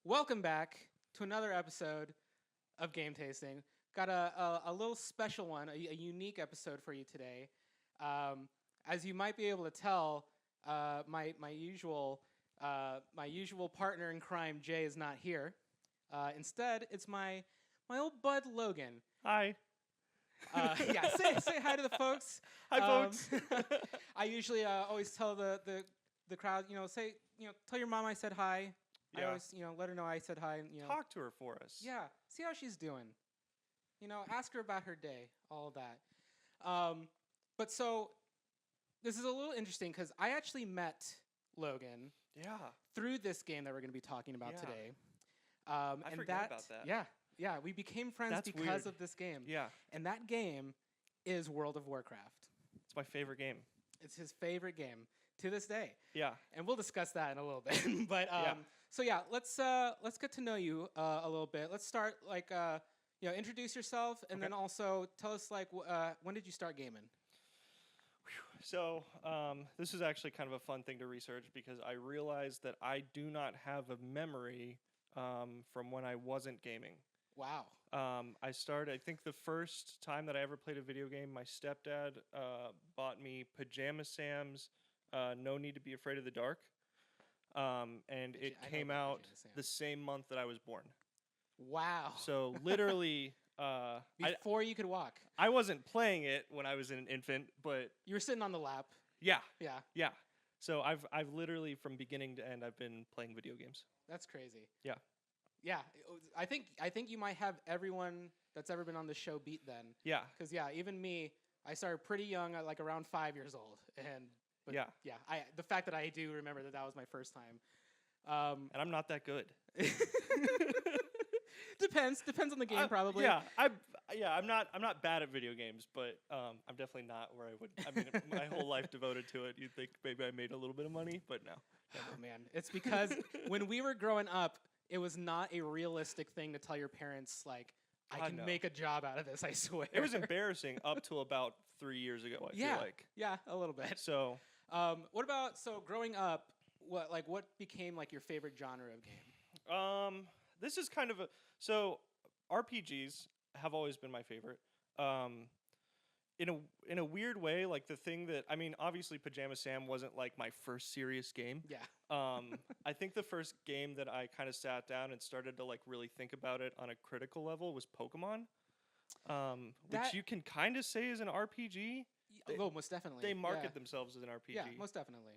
Welcome back to another episode of Game Tasting. Got a little special one, a unique episode for you today. As you might be able to tell, my usual partner in crime, Jay, is not here. Instead, it's my old bud Logan. Hi. Say hi to the folks. Hi, folks. I usually always tell the crowd, tell your mom I said hi. Yeah. I always, let her know I said hi. Talk to her for us. Yeah, see how she's doing. Ask her about her day, all of that. But so, this is a little interesting because I actually met Logan through this game that we're going to be talking about today. I forgot about that. Yeah, we became friends because of this game. Yeah. And that game is World of Warcraft. It's my favorite game. It's his favorite game to this day. Yeah. And we'll discuss that in a little bit. But so yeah, let's get to know you a little bit. Let's start introduce yourself and then also tell us when did you start gaming? So this is actually kind of a fun thing to research because I realized that I do not have a memory from when I wasn't gaming. Wow. I think the first time that I ever played a video game, my stepdad bought me Pajama Sam's No Need to Be Afraid of the Dark. And it came out the same month that I was born. Wow. So literally... Before you could walk. I wasn't playing it when I was an infant, but... You were sitting on the lap. Yeah. Yeah. Yeah. So I've literally, from beginning to end, I've been playing video games. That's crazy. Yeah. Yeah. I think you might have everyone that's ever been on the show beat then. Yeah. Because, even me, I started pretty young, like around 5 years old. But the fact that I do remember that was my first time. And I'm not that good. Depends on the game, probably. I'm not bad at video games, but I'm definitely not where I would. I mean, my whole life devoted to it. You'd think maybe I made a little bit of money, but no. Oh man, it's because when we were growing up, it was not a realistic thing to tell your parents I can make a job out of this. I swear. It was embarrassing up till about 3 years ago. I feel like. Yeah, a little bit. So, what about growing up? What became your favorite genre of game? This is kind of RPGs have always been my favorite. In a weird way, the thing that obviously Pajama Sam wasn't my first serious game. Yeah. I think the first game that I kind of sat down and started to really think about it on a critical level was Pokemon, which you can kind of say is an RPG. Most definitely. They market themselves as an RPG. Yeah, most definitely.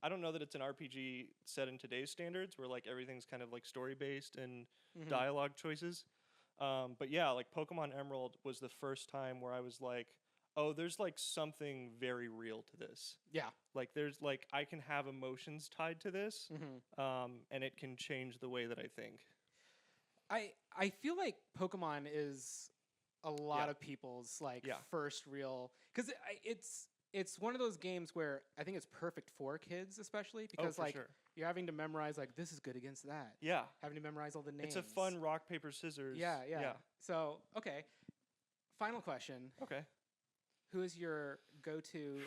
I don't know that it's an RPG set in today's standards where everything's kind of story-based and dialogue choices. But yeah, Pokemon Emerald was the first time where I was oh, there's something very real to this. Yeah. There's I can have emotions tied to this, and it can change the way that I think. I feel like Pokemon is a lot of people's first real, because it's one of those games where I think it's perfect for kids, especially because sure. You're having to memorize this is good against that. Yeah. Having to memorize all the names. It's a fun rock paper scissors. Yeah. So okay, final question. Okay. Who is your go-to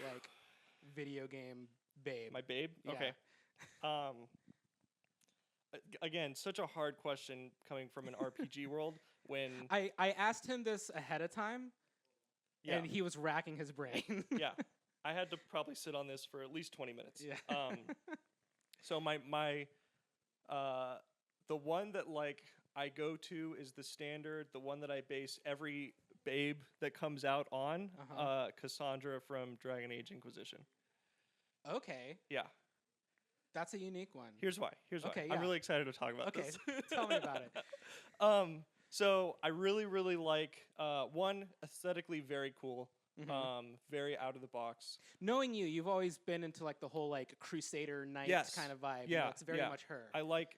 video game babe? My babe? Yeah. Okay. Again, such a hard question coming from an RPG world when... I asked him this ahead of time, and he was racking his brain. Yeah. I had to probably sit on this for at least 20 minutes. Yeah. So the one that I go to is the standard, the one that I base every babe that comes out on, Cassandra from Dragon Age Inquisition. Okay. Yeah. That's a unique one. Here's why. Okay, I'm really excited to talk about this. Okay, tell me about it. So I really, really like, one, aesthetically very cool, very out of the box. Knowing you've always been into the whole Crusader Knight kind of vibe. Yeah, it's very much her. I like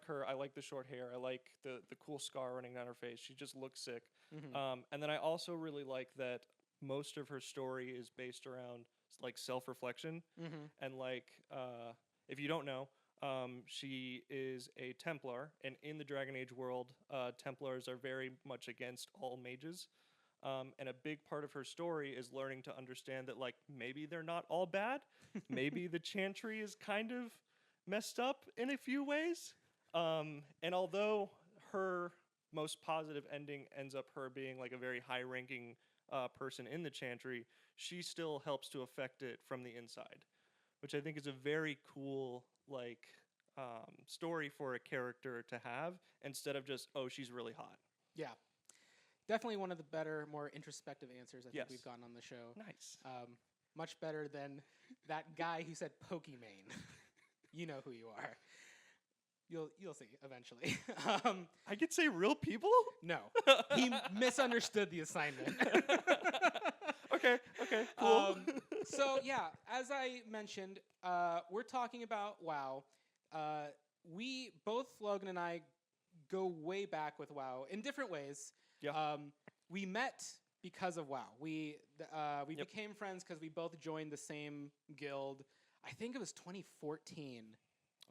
her. I like the short hair. I like the cool scar running down her face. She just looks sick. And then I also really like that most of her story is based around self-reflection. And if you don't know, she is a Templar, and in the Dragon Age world, Templars are very much against all mages. And a big part of her story is learning to understand that maybe they're not all bad. Maybe the Chantry is kind of messed up in a few ways. And although her most positive ending ends up her being like a very high-ranking person in the Chantry, she still helps to affect it from the inside, which I think is a very cool like story for a character to have instead of just, oh, she's really hot. Yeah. Definitely one of the better, more introspective answers I think Yes. we've gotten on the show. Nice. Much better than that guy who said Pokimane. You know who you are. You'll see eventually. I could say real people? No, he misunderstood the assignment. Okay, cool. So yeah, as I mentioned, we're talking about WoW. We both, Logan and I, go way back with WoW in different ways. Yeah. We met because of WoW. We Yep. became friends because we both joined the same guild. I think it was 2014.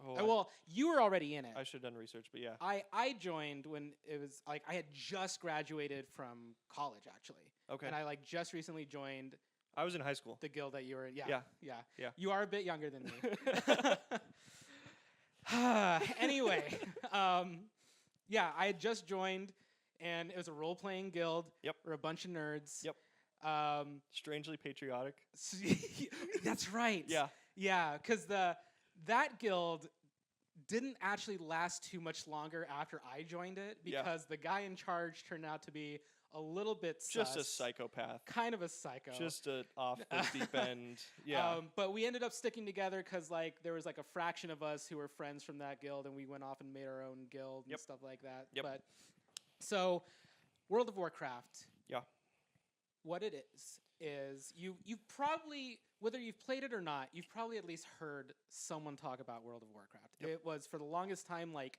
Oh, Well, you were already in it. I should have done research, but yeah. I joined when it was like I had just graduated from college actually. Okay. And I like just recently joined I was in high school. the guild that you were in. Yeah. Yeah. You are a bit younger than me. Anyway, yeah, I had just joined, and it was a role-playing guild. Yep. We're a bunch of nerds. Yep. Strangely patriotic. That's right. Yeah. Yeah, because that guild didn't actually last too much longer after I joined it because the guy in charge turned out to be a little bit Just sus, a psychopath. kind of a psycho. Just off the deep end. Yeah. But we ended up sticking together because like there was like a fraction of us who were friends from that guild, and we went off and made our own guild and Yep. stuff like that. Yep. But so, World of Warcraft. Yeah. What it is you've probably, whether you've played it or not, you've probably at least heard someone talk about World of Warcraft. Yep. It was for the longest time like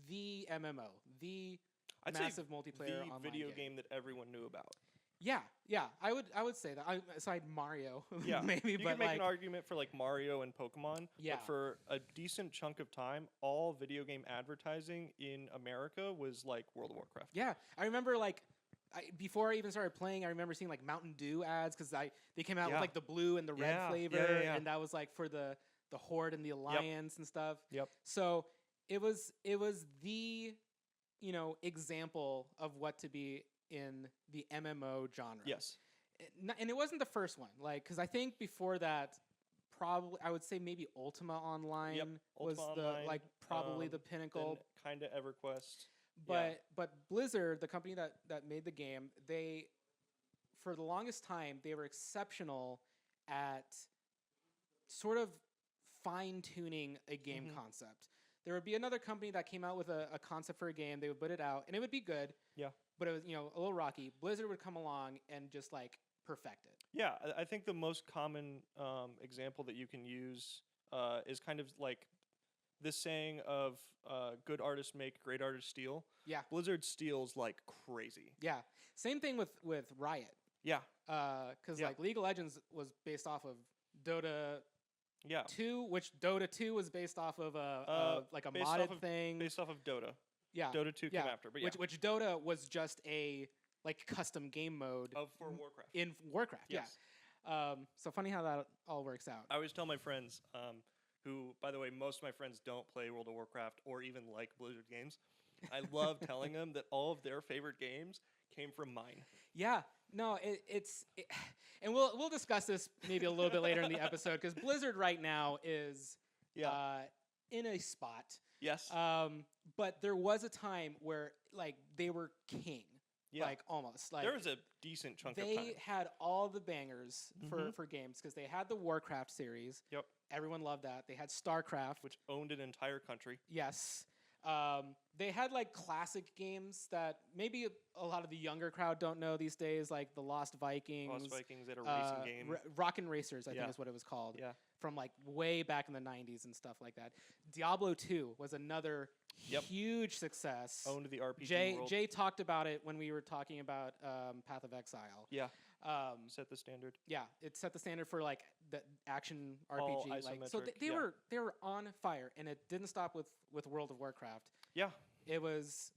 the MMO, the I'd massive say multiplayer the online video game that everyone knew about. Yeah, I would say that. Aside Mario, Yeah. maybe, You but can make like an argument for like Mario and Pokemon. Yeah. But for a decent chunk of time, all video game advertising in America was like World of Warcraft. yeah, I remember like before I even started playing, I remember seeing like Mountain Dew ads because they came out with Yeah. like the blue and the red Yeah, flavor, yeah. and that was like for the Horde and the Alliance and stuff. Yep. So it was the example of what to be in the MMO genre. Yes. And it wasn't the first one, like because I think before that, probably I would say maybe Ultima Online was Ultima the Online, like probably the pinnacle. Kind of EverQuest. But Blizzard, the company that made the game, they for the longest time they were exceptional at sort of fine tuning a game Mhm. concept. There would be another company that came out with a concept for a game. They would put it out, and it would be good. Yeah. But it was a little rocky. Blizzard would come along and just like perfect it. Yeah, I think the most common example that you can use is kind of like this saying of good artists make, great artists steal. Yeah. Blizzard steals like crazy. Yeah. Same thing with Riot. Yeah. Because Yeah. like League of Legends was based off of Dota Yeah. 2, which Dota 2 was based off of like a based modded off of- thing. Based off of Dota. Yeah. Dota 2 yeah. came after, but yeah. Which Dota was just a like custom game mode For Warcraft. in Warcraft. Yes. Yeah. So funny how that all works out. I always tell my friends, who, by the way, most of my friends don't play World of Warcraft or even like Blizzard games. I love telling them that all of their favorite games came from mine. Yeah, no, and we'll discuss this maybe a little bit later in the episode because Blizzard right now is in a spot. Yes. But there was a time where like they were king, like almost like there was a decent chunk of time. they had all the bangers Mhm. for games because they had the Warcraft series. Yep. Everyone loved that. They had StarCraft, Which owned an entire country. yes. They had like classic games that maybe a lot of the younger crowd don't know these days, like the Lost Vikings. Lost Vikings had a racing game. Rockin' Racers, I Yeah. think is what it was called. Yeah. From like way back in the 90s and stuff like that. Diablo 2 was another Yep. huge success. Owned the RPG world. Jay talked about it when we were talking about Path of Exile. Yeah. Set the standard. Yeah, it set the standard for like the action All RPG. Like, so isometric, they yeah. were on fire, and it didn't stop with World of Warcraft. Yeah. It was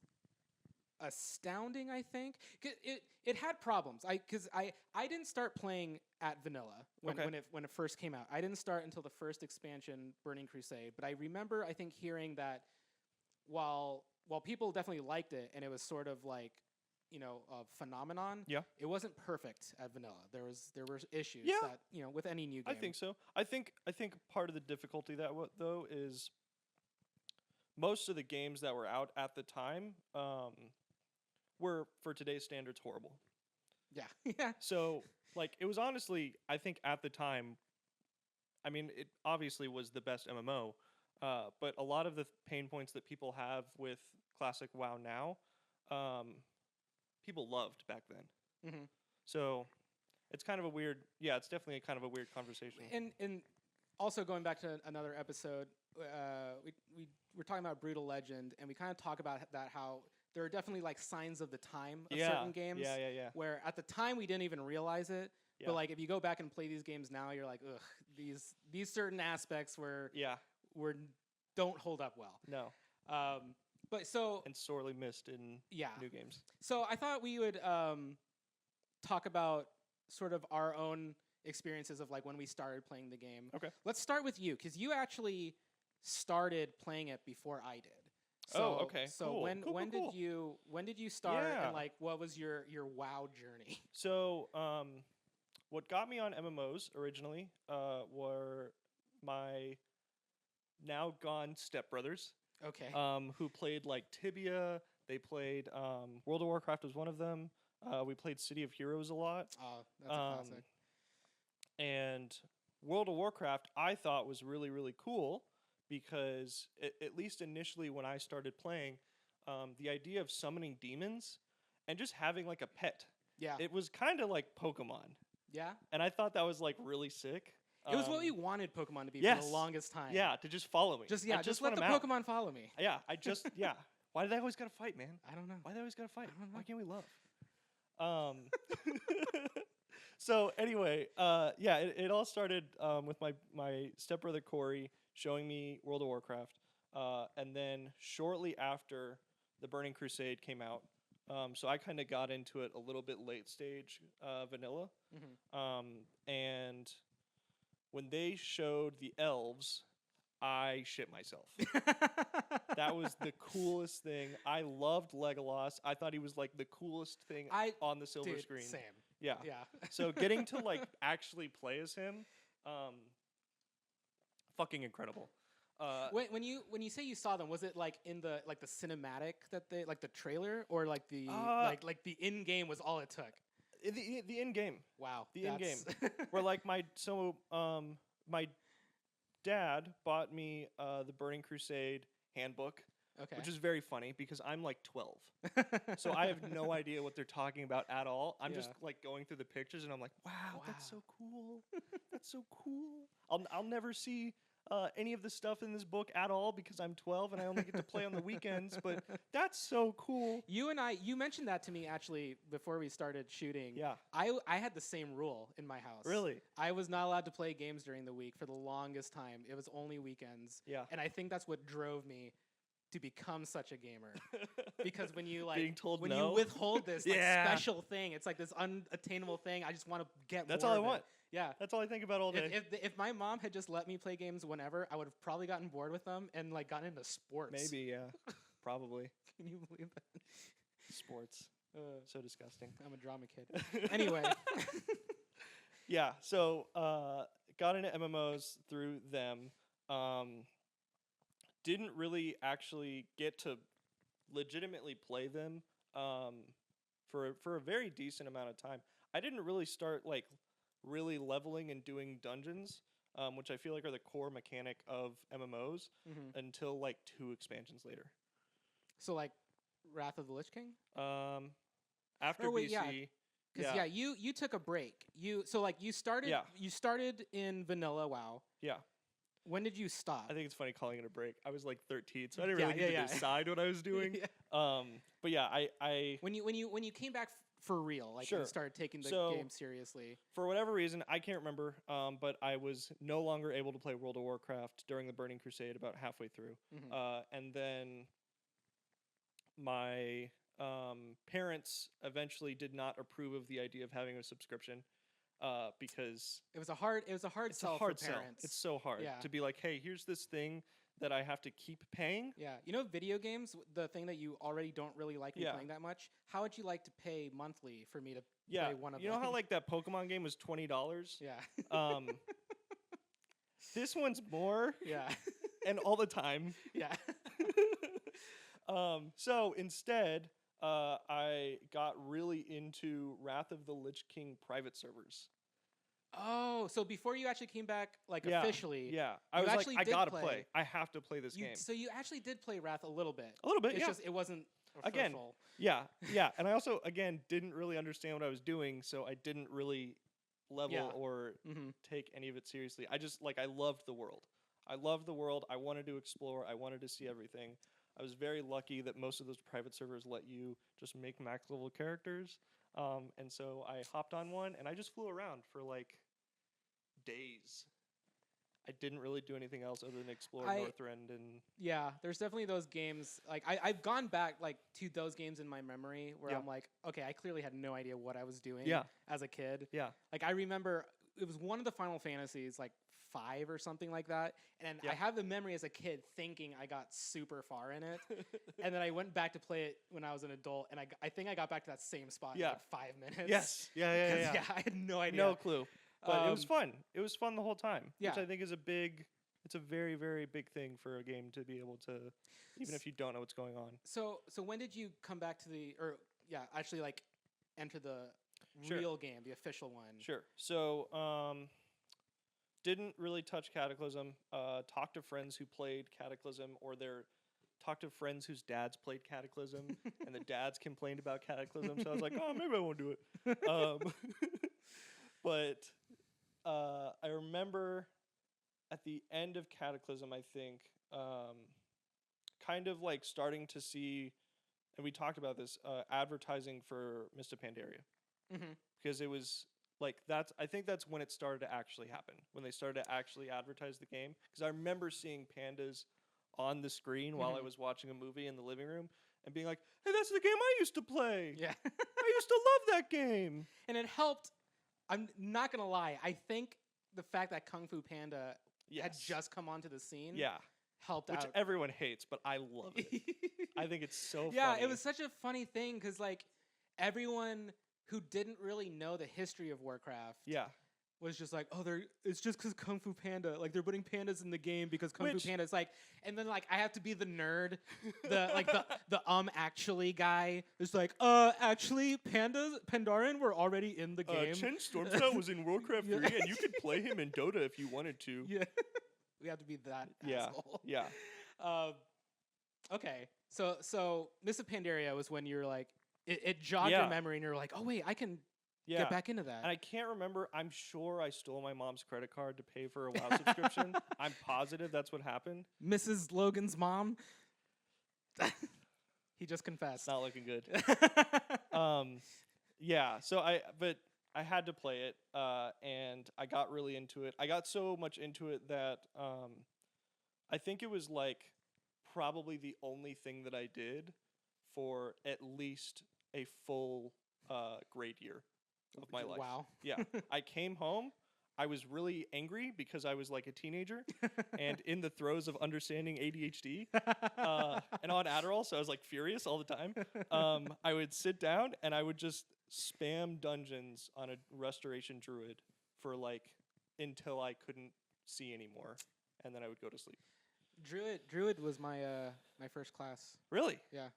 astounding, I think. It had problems. Because I didn't start playing at vanilla when it first came out. I didn't start until the first expansion, Burning Crusade. But I remember, I think, hearing that while people definitely liked it and it was sort of like, a phenomenon, Yeah. it wasn't perfect at vanilla. There were issues Yeah. that, with any new game. I think so. I think part of the difficulty though is most of the games that were out at the time were, for today's standards, horrible. Yeah. Yeah. So, like, it was honestly, I think at the time, I mean, it obviously was the best MMO, but a lot of the pain points that people have with classic WoW now, people loved back then. Mm-hmm. So, it's kind of a weird, it's definitely kind of a weird conversation. And also going back to another episode, we were talking about Brutal Legend, and we kind of talk about that, how there are definitely like signs of the time of certain games. Yeah. Where at the time we didn't even realize it. Yeah. But like if you go back and play these games now, you're like, ugh, these certain aspects were don't hold up well. No. But so and sorely missed in new games. So I thought we would talk about sort of our own experiences of like when we started playing the game. Okay. Let's start with you, because you actually started playing it before I did. So, okay. So cool. when did you start, Yeah. and like what was your WoW journey? So what got me on MMOs originally were my now gone stepbrothers. Okay. Who played like Tibia. They played World of Warcraft was one of them. We played City of Heroes a lot. Oh, that's a classic. And World of Warcraft I thought was really, really cool because at least initially when I started playing, the idea of summoning demons and just having like a pet. Yeah. It was kind of like Pokemon. Yeah. And I thought that was like really sick. It was what we wanted Pokemon to be yes. for the longest time. Yeah, to just follow me. Just let the Pokemon follow me. Yeah, Why do they always gotta fight, man? I don't know. Why do they always gotta fight? I don't know. Why can't we love? So anyway, it all started with my stepbrother Corey showing me World of Warcraft, and then shortly after the Burning Crusade came out, so I kind of got into it a little bit late stage vanilla, and when they showed the elves, I shit myself. That was the coolest thing. I loved Legolas. I thought he was like the coolest thing on the silver screen. Same. Yeah. Yeah. So getting to like actually play as him, fucking incredible. When you say you saw them, was it like in the cinematic that they like the trailer, or like the like the in game was all it took? The in game. Wow. The in game. Where like my dad bought me the Burning Crusade handbook. Okay. Which is very funny because I'm like 12. So I have no idea what they're talking about at all. I'm just like going through the pictures and I'm like, wow, that's so cool. That's so cool. I'll never see any of the stuff in this book at all because I'm 12 and I only get to play on the weekends, but that's so cool. You mentioned that to me actually before we started shooting. Yeah. I had the same rule in my house. Really? I was not allowed to play games during the week for the longest time. It was only weekends. Yeah. And I think that's what drove me to become such a gamer, because when you like being told when no? you withhold this like, special thing, it's like this unattainable thing. I just want to get. That's more all I of want. It. Yeah, that's all I think about all day. If my mom had just let me play games whenever, I would have probably gotten bored with them and like gotten into sports. Maybe, yeah, probably. Can you believe that? Sports, so disgusting. I'm a drama kid. Anyway, yeah. So got into MMOs through them. Didn't really actually get to legitimately play them for a very decent amount of time. I didn't really start like really leveling and doing dungeons, which I feel like are the core mechanic of MMOs, until like 2 expansions later. So like Wrath of the Lich King? After BC. Because you took a break. You started in vanilla WoW. Yeah. When did you stop? I think it's funny calling it a break. I was like 13, so I didn't really get to decide what I was doing. But yeah, I when you came back for real, like and started taking the game seriously. For whatever reason, I can't remember, but I was no longer able to play World of Warcraft during the Burning Crusade about halfway through. And then my parents eventually did not approve of the idea of having a subscription. Because it was a hard sell for parents. It's so hard to be like, hey, here's this thing that I have to keep paying. Yeah. You know, video games, the thing that you already don't really like me playing that much, how would you like to pay monthly for me to play one of them? You know how like that Pokemon game was $20? Yeah. This one's more. Yeah. And all the time. Yeah. So instead, I got really into Wrath of the Lich King private servers. Oh, so before you actually came back, like officially, yeah, I was like, I gotta play. I have to play this game. So you actually did play Wrath a little bit. A little bit, It's just it wasn't again. fruitful. Yeah, and I also didn't really understand what I was doing, so I didn't really level or take any of it seriously. I just I loved the world. I loved the world. I wanted to explore. I wanted to see everything. I was very lucky that most of those private servers let you just make max level characters. And so I hopped on one and I just flew around for like days. I didn't really do anything else other than explore Northrend and there's definitely those games. Like I've gone back like to those games in my memory where I'm like, okay, I clearly had no idea what I was doing as a kid. Yeah. Like I remember it was one of the Final Fantasies, like 5 or something like that. And I have the memory as a kid thinking I got super far in it. And then I went back to play it when I was an adult, and I think I got back to that same spot in like 5 minutes. Yes. Yeah. I had no idea. No clue. But it was fun. It was fun the whole time. Yeah. Which I think is it's a very, very big thing for a game to be able to, even if you don't know what's going on. So when did you come back to actually like enter the real game, the official one? Sure. So, didn't really touch Cataclysm. Talked to friends who played Cataclysm, or talked to friends whose dads played Cataclysm, and the dads complained about Cataclysm. So I was like, oh, maybe I won't do it. But I remember at the end of Cataclysm, I think, kind of like starting to see, and we talked about this, advertising for Mists of Pandaria. Because it was like I think that's when it started to actually happen, when they started to actually advertise the game. Because I remember seeing pandas on the screen while I was watching a movie in the living room and being like, hey, that's the game I used to play. Yeah. I used to love that game. And it helped. I'm not going to lie. I think the fact that Kung Fu Panda had just come onto the scene helped out. Which everyone hates, but I love it. I think it's so funny. Yeah, it was such a funny thing because like everyone who didn't really know the history of Warcraft was just like, oh, it's just because Kung Fu Panda, like they're putting pandas in the game because Kung Fu Panda is like, and then like I have to be the nerd, the actually guy is like, actually Pandaren were already in the game. Chen Stormstout was in Warcraft 3 and you could play him in Dota if you wanted to. Yeah, we have to be that asshole. Yeah. Okay, so Mists of Pandaria was when you're like, it jogged your memory and you're like, oh wait, I can get back into that. And I can't remember. I'm sure I stole my mom's credit card to pay for a WoW subscription. I'm positive that's what happened. Mrs. Logan's mom. He just confessed. It's not looking good. So I had to play it, and I got really into it. I got so much into it that I think it was like probably the only thing that I did for at least a full grade year of my life. Wow. Yeah. I came home. I was really angry because I was like a teenager and in the throes of understanding ADHD and on Adderall, so I was like furious all the time. I would sit down and I would just spam dungeons on a restoration druid for like until I couldn't see anymore, and then I would go to sleep. Druid was my my first class. Really? Yeah.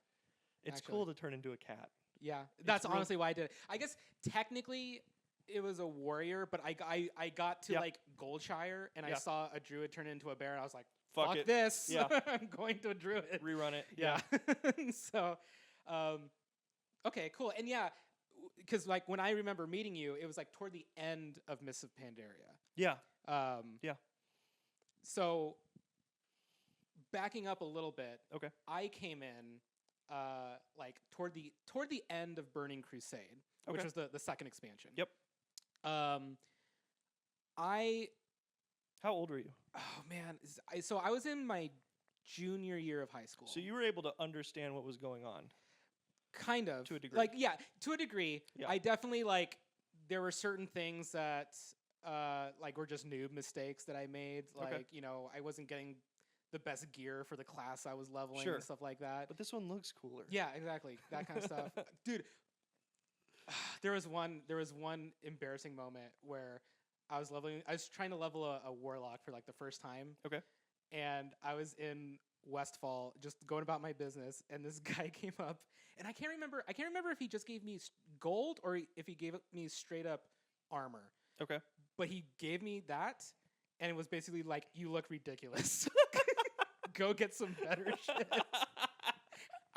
It's cool to turn into a cat. Yeah, that's honestly why I did it. I guess technically it was a warrior, but I got to like Goldshire and I saw a druid turn into a bear and I was like, fuck it. This. Yeah. I'm going to a druid. Rerun it. Yeah. So, okay, cool. And because like when I remember meeting you, it was like toward the end of Mists of Pandaria. Yeah. So backing up a little bit. Okay. I came in like toward the end of Burning Crusade, which was the second expansion. Yep. How old were you? Oh man, so I was in my junior year of high school. So you were able to understand what was going on. Kind of. To a degree. Like to a degree. Yeah. I definitely like there were certain things that like were just noob mistakes that I made. Like, I wasn't getting the best gear for the class I was leveling Sure. and stuff like that. But this one looks cooler. Yeah, exactly. That kind of stuff. Dude, there was one embarrassing moment where I was trying to level a warlock for like the first time. Okay. And I was in Westfall just going about my business, and this guy came up, and I can't remember if he just gave me gold or if he gave me straight up armor. Okay. But he gave me that, and it was basically like, you look ridiculous. Go get some better shit.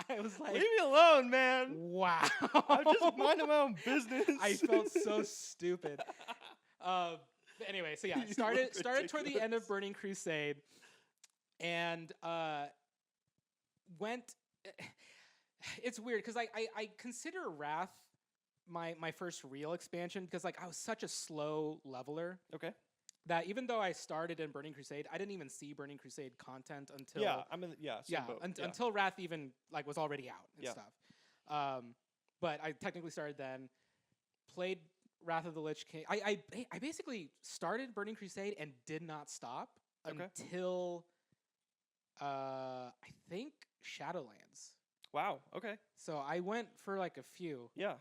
I was like, leave me alone, man. Wow. I'm just minding my own business. I felt so stupid. But anyway, so yeah, started toward the end of Burning Crusade, and went. It's weird because I consider Wrath my first real expansion, because like I was such a slow leveler. Okay. That even though I started in Burning Crusade, I didn't even see Burning Crusade content until until Wrath even like was already out and stuff. But I technically started then, played Wrath of the Lich King. I basically started Burning Crusade and did not stop until I think Shadowlands. Wow. Okay. So I went for like a few. Yeah.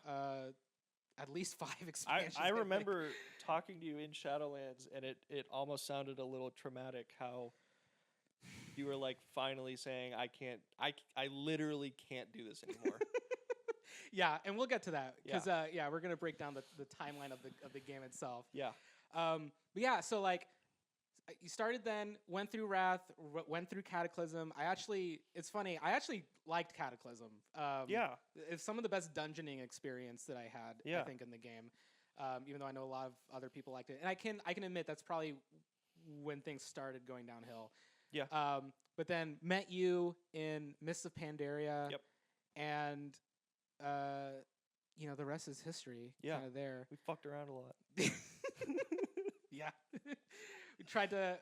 At least 5 expansions. I remember talking to you in Shadowlands, and it almost sounded a little traumatic how you were like finally saying, I literally can't do this anymore. Yeah, and we'll get to that because we're gonna break down the timeline of the game itself. Yeah. But yeah, so like you started then, went through Wrath, went through Cataclysm. It's funny, I actually liked Cataclysm. It's some of the best dungeoning experience that I had, I think, in the game. Even though I know a lot of other people liked it. And I can admit that's probably when things started going downhill. Yeah. But then met you in Mists of Pandaria. Yep. And the rest is history. Yeah. Kind of there. We fucked around a lot. Yeah. We tried to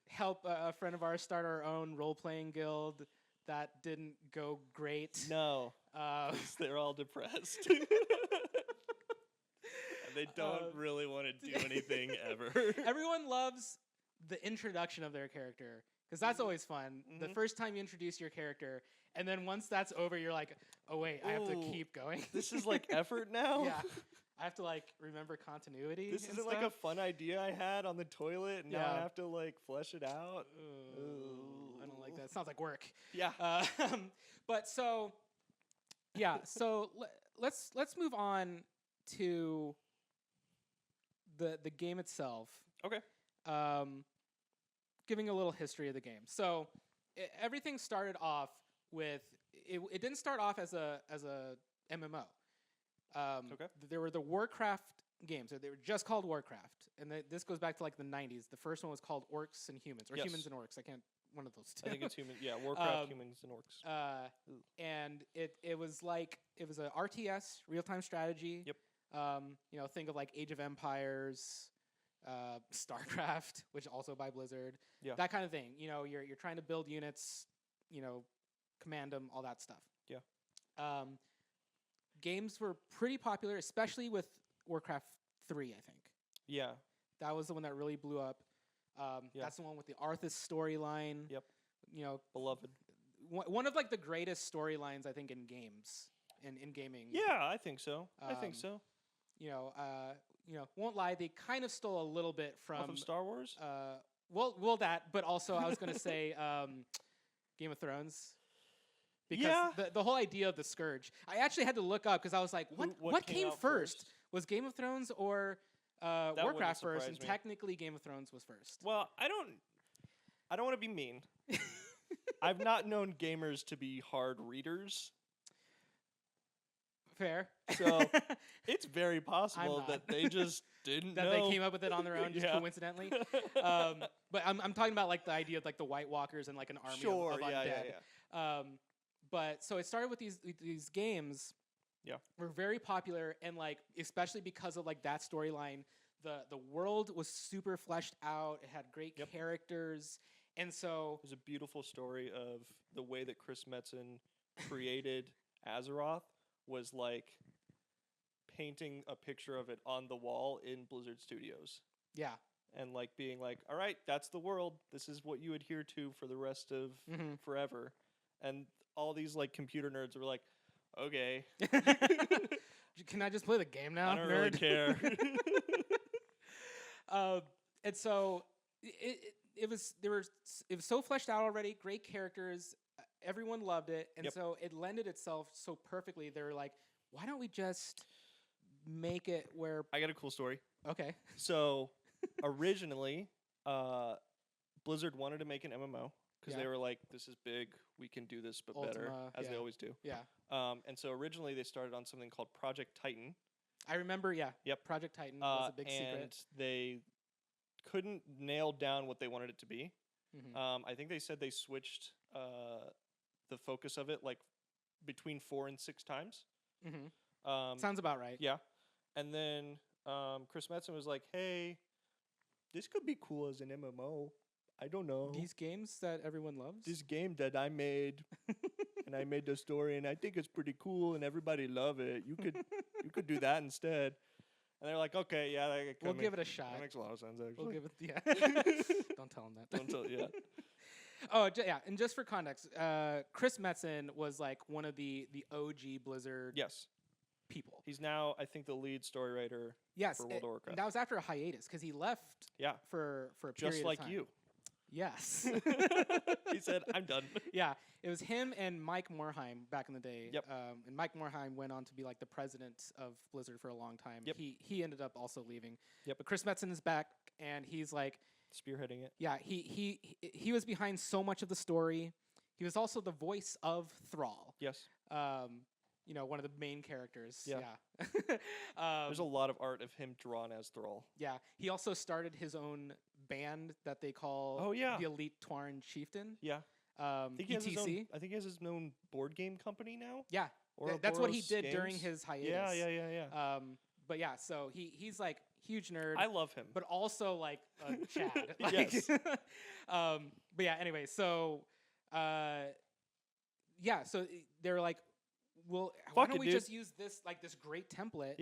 help a friend of ours start our own role-playing guild. That didn't go great. No. They're all depressed. And they don't really want to do anything ever. Everyone loves the introduction of their character, because that's always fun. Mm-hmm. The first time you introduce your character, and then once that's over, you're like, oh wait, I have to keep going. This is like effort now? Yeah. I have to like remember continuity. This isn't like a fun idea I had on the toilet, and now I have to like flesh it out. I don't like that. It sounds like work. Yeah. But so, yeah. So let's move on to the game itself. Okay. Giving a little history of the game. So everything started off with it didn't start off as a MMO. There were the Warcraft games. They were just called Warcraft, and this goes back to like the 90s. The first one was called Orcs and Humans, or Humans and Orcs. I can't. One of those two. I think it's human. Yeah, Warcraft, Humans, and Orcs. And it was a RTS, real time strategy. Yep. Think of like Age of Empires, StarCraft, which also by Blizzard. Yeah. That kind of thing. You're trying to build units. Command them, all that stuff. Yeah. Games were pretty popular, especially with Warcraft 3, I think. Yeah. That was the one that really blew up. That's the one with the Arthas storyline. Yep. Beloved. One of like the greatest storylines, I think, in games, in gaming. Yeah, I think so. Won't lie, they kind of stole a little bit from Star Wars. Well, that, but also I was going to say Game of Thrones. Because the whole idea of the Scourge, I actually had to look up because I was like, what came first? Was Game of Thrones or Warcraft first? And technically, Game of Thrones was first. Well, I don't want to be mean. I've not known gamers to be hard readers. Fair. So it's very possible that they just didn't know. They came up with it on their own, just coincidentally. But I'm talking about like the idea of like the White Walkers and like an army of undead. Yeah. But so it started with these games. Yeah. Were very popular, and like especially because of like that storyline, the world was super fleshed out. It had great characters, and so it was a beautiful story of the way that Chris Metzen created Azeroth was like painting a picture of it on the wall in Blizzard Studios. Yeah. and like being like, all right, that's the world. This is what you adhere to for the rest of forever. And all these like computer nerds were like, okay, Can I just play the game now? I don't nerd? really care. And so it was so fleshed out already. Great characters, everyone loved it, and so it lended itself so perfectly. They're like, why don't we just make it where? I got a cool story. Okay. So originally, Blizzard wanted to make an MMO because they were like, this is big, we can do this, but better, as they always do. Yeah. And so originally they started on something called Project Titan. I remember, Project Titan was a big secret. And they couldn't nail down what they wanted it to be. I think they said they switched the focus of it like between 4 and 6 times. Sounds about right. Yeah. And then Chris Metzen was like, hey, this could be cool as an MMO. I don't know. These games that everyone loves? This game that I made, and I made the story, and I think it's pretty cool, and everybody love it. You could do that instead. And they're like, okay, yeah, we'll give it a shot. That makes a lot of sense, actually. We'll give it, Don't tell them that. Don't tell, yeah. Oh, yeah, and just for context, Chris Metzen was like one of the OG Blizzard people. He's now, I think, the lead story writer for World of Warcraft. That was after a hiatus, because he left for a period just like of time. you. Yes. He said, I'm done. Yeah, it was him and Mike Morhaime back in the day. Yep. And Mike Morhaime went on to be like the president of Blizzard for a long time. Yep. He ended up also leaving. Yep. But Chris Metzen is back, and he's like spearheading it. Yeah, he was behind so much of the story. He was also the voice of Thrall. Yes. You know, one of the main characters. Yeah. There's a lot of art of him drawn as Thrall. Yeah. He also started his own band that they call the Elite Twarn Chieftain. Yeah. ETC. I think he has his own board game company now. Yeah. That's what he did during his hiatus. Yeah. But yeah, so he's like huge nerd. I love him. But also like a Chad. Yes. But yeah, anyway, so so they're like, well, why don't we just use this this great template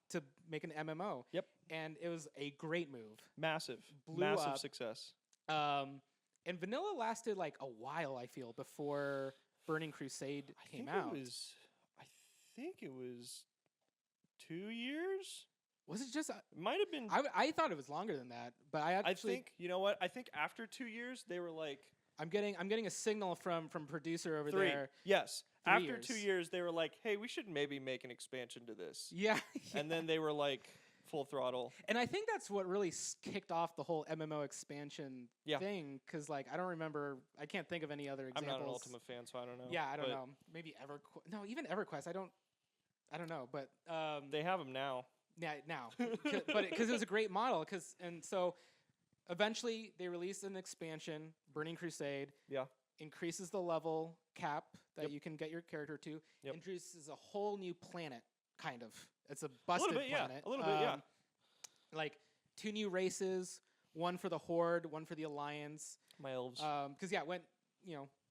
to make an MMO? Yep. And it was a great move. Massive Massive success. And vanilla lasted like a while, I feel, before Burning Crusade came out. I think it was 2 years. Was it just? Might have been. I thought it was longer than that, but I think, you know what? I think after 2 years they were like, I'm getting a signal from producer over 3. there. Yes. 3 After years. 2 years they were like, hey, we should maybe make an expansion to this. Yeah. And then they were like full throttle. And I think that's what really kicked off the whole MMO expansion thing, because like I can't think of any other examples. I'm not an Ultima fan, so I don't know. Yeah, I don't know. Maybe EverQuest. No, even EverQuest. I don't know, but they have them now. Yeah, now, but because it was a great model, and so eventually they released an expansion, Burning Crusade. Yeah. Increases the level cap that you can get your character to. Yep. Introduces a whole new planet, kind of. It's a busted planet. A little bit, yeah. Like 2 new races, one for the Horde, one for the Alliance. My elves. Because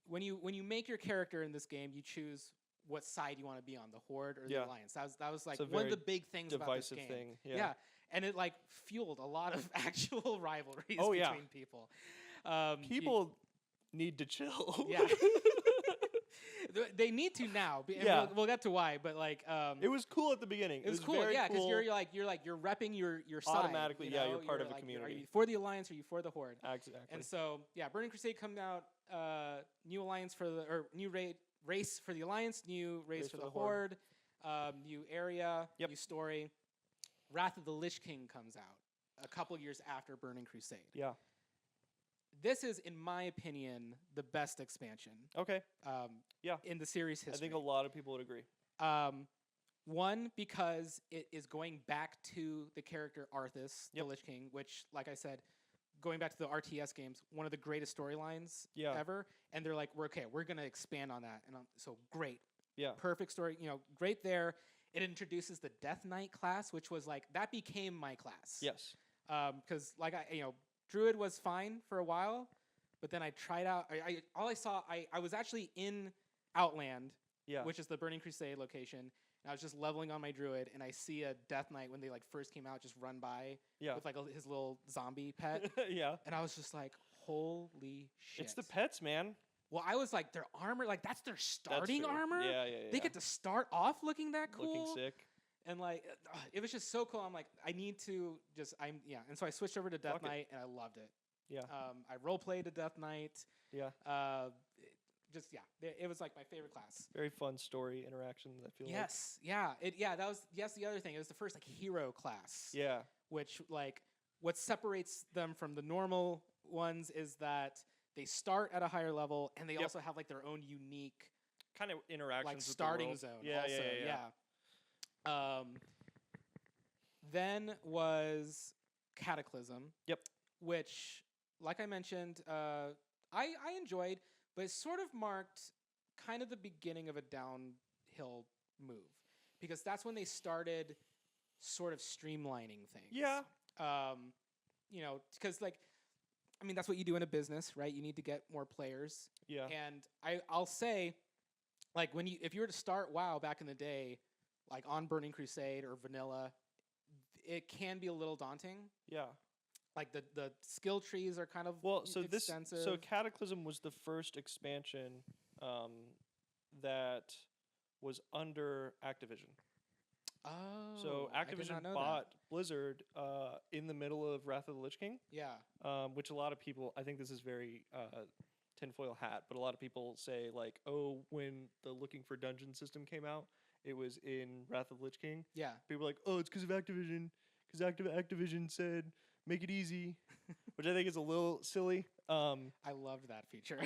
when you make your character in this game, you choose what side you want to be on, the Horde or the Alliance. That was like one of the big things about this game. Thing. Yeah. And it like fueled a lot of actual rivalries between people. People need to chill. Yeah. They need to now. And we'll get to why, but like it was cool at the beginning. It was cool, because you're repping your side. Automatically, you're part of the community. Are you for the Alliance or are you for the Horde? Exactly. And so Burning Crusade coming out, new Alliance new race for the Alliance, new race for the Horde, new area, new story. Wrath of the Lich King comes out a couple years after Burning Crusade. Yeah. This is, in my opinion, the best expansion. Okay. In the series history. I think a lot of people would agree. One, because it is going back to the character Arthas, the Lich King, which, like I said, going back to the RTS games, one of the greatest storylines ever. And they're like, we're going to expand on that. And so great. Yeah. Perfect story. Great there. It introduces the Death Knight class, which was like, that became my class. Yes. Because Druid was fine for a while, but then I tried out. I was actually in Outland, which is the Burning Crusade location, and I was just leveling on my druid, and I see a Death Knight when they like first came out just run by with like his little zombie pet. Yeah. And I was just like, holy shit. It's the pets, man. Well, I was like, their armor, like that's their starting armor. Yeah. They get to start off looking that cool. Looking sick. And like, it was just so cool. I'm like, I need to just, And so I switched over to Death Knight, and I loved it. Yeah. I role played a Death Knight. Yeah. It was like my favorite class. Very fun story interactions, I feel like. Yes. Yeah. That was the other thing. It was the first like hero class. Yeah. Which like what separates them from the normal ones is that they start at a higher level, and they also have like their own unique kind of interactions like with starting the world. zone. Yeah, yeah. Then was Cataclysm. Yep. Which, like I mentioned, I enjoyed, but it sort of marked kind of the beginning of a downhill move, because that's when they started sort of streamlining things. Yeah. Because like, I mean, that's what you do in a business, right? You need to get more players. Yeah. And I'll say, like, if you were to start WoW back in the day, like on Burning Crusade or Vanilla, it can be a little daunting. Yeah. Like the skill trees are kind of extensive. So Cataclysm was the first expansion that was under Activision. Oh. So Activision bought Blizzard in the middle of Wrath of the Lich King. Yeah. Which a lot of people, I think this is very tinfoil hat, but a lot of people say like, oh, when the Looking for Dungeon system came out, it was in Wrath of the Lich King. Yeah. People are like, oh, it's because of Activision, because Activision said make it easy, which I think is a little silly. I loved that feature.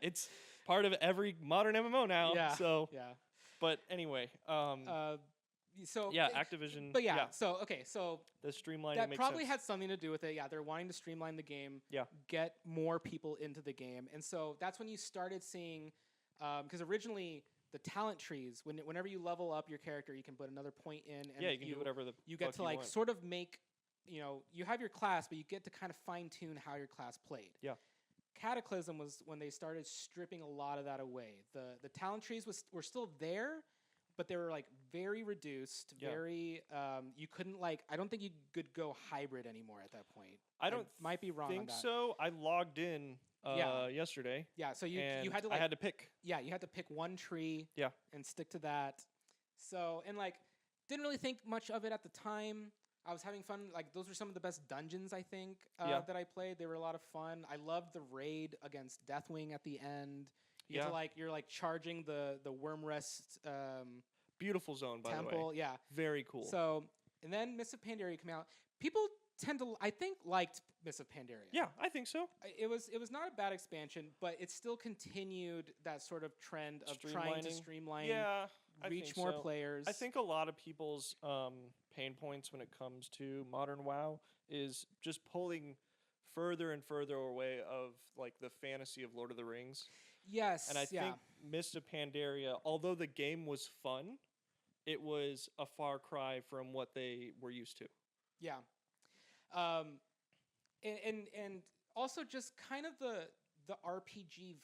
It's part of every modern MMO now. Yeah. So yeah. But anyway, so yeah, Activision. But yeah. So okay. So the streamlining that makes probably sense. had something to do with it. Yeah, they're wanting to streamline the game. Yeah. Get more people into the game, and so that's when you started seeing, because originally the talent trees, whenever you level up your character, you can put another point in, and you can do whatever you get to like want. sort of make, you have your class, but you get to kind of fine tune how your class played. Yeah. Cataclysm was when they started stripping a lot of that away. The talent trees were still there, but they were like very reduced. Yeah. Very you couldn't like, I don't think you could go hybrid anymore at that point. I don't might be wrong on think that. so. I logged in yesterday. Yeah, so you had to like, I had to pick. Yeah, you had to pick one tree. Yeah. And stick to that. So, and like, didn't really think much of it at the time. I was having fun. Like, those were some of the best dungeons, I think, that I played. They were a lot of fun. I loved the raid against Deathwing at the end. You get to, like, you're like charging the Wormrest beautiful zone, by temple. the way. Yeah. Very cool. So, and then Mists of Pandaria came out. People tend to, I think, liked Mists of Pandaria. Yeah, I think so. It was not a bad expansion, but it still continued that sort of trend of trying to streamline, reach more players. I think a lot of people's pain points when it comes to modern WoW is just pulling further and further away of like the fantasy of Lord of the Rings. Yes, and I think Mists of Pandaria, although the game was fun, it was a far cry from what they were used to. Yeah. And also just kind of the RPG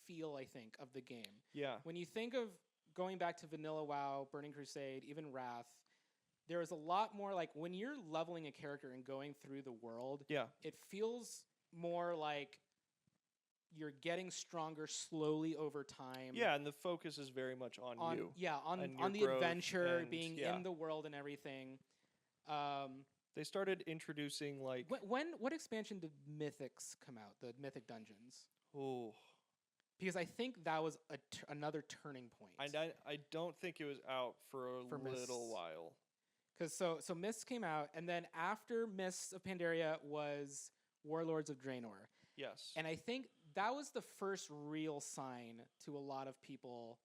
feel, I think, of the game. Yeah. When you think of going back to Vanilla WoW, Burning Crusade, even Wrath, there is a lot more like when you're leveling a character and going through the world, it feels more like you're getting stronger slowly over time. Yeah, and the focus is very much on you. Yeah, on the adventure, being in the world and everything. They started introducing like what expansion did Mythics come out? The Mythic Dungeons. Oh, because I think that was another turning point. I don't think it was out for a little while. Because so Mists came out, and then after Mists of Pandaria was Warlords of Draenor. Yes. And I think that was the first real sign to a lot of people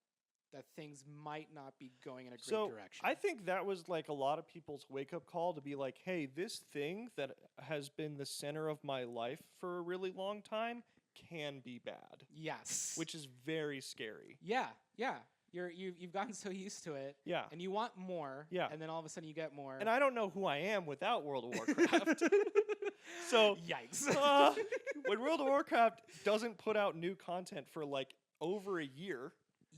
that things might not be going in a great direction. I think that was like a lot of people's wake-up call to be like, hey, this thing that has been the center of my life for a really long time can be bad. Yes. Which is very scary. Yeah, yeah. You've gotten so used to it. Yeah. And you want more. Yeah. And then all of a sudden you get more. And I don't know who I am without World of Warcraft. So yikes. When World of Warcraft doesn't put out new content for like over a year,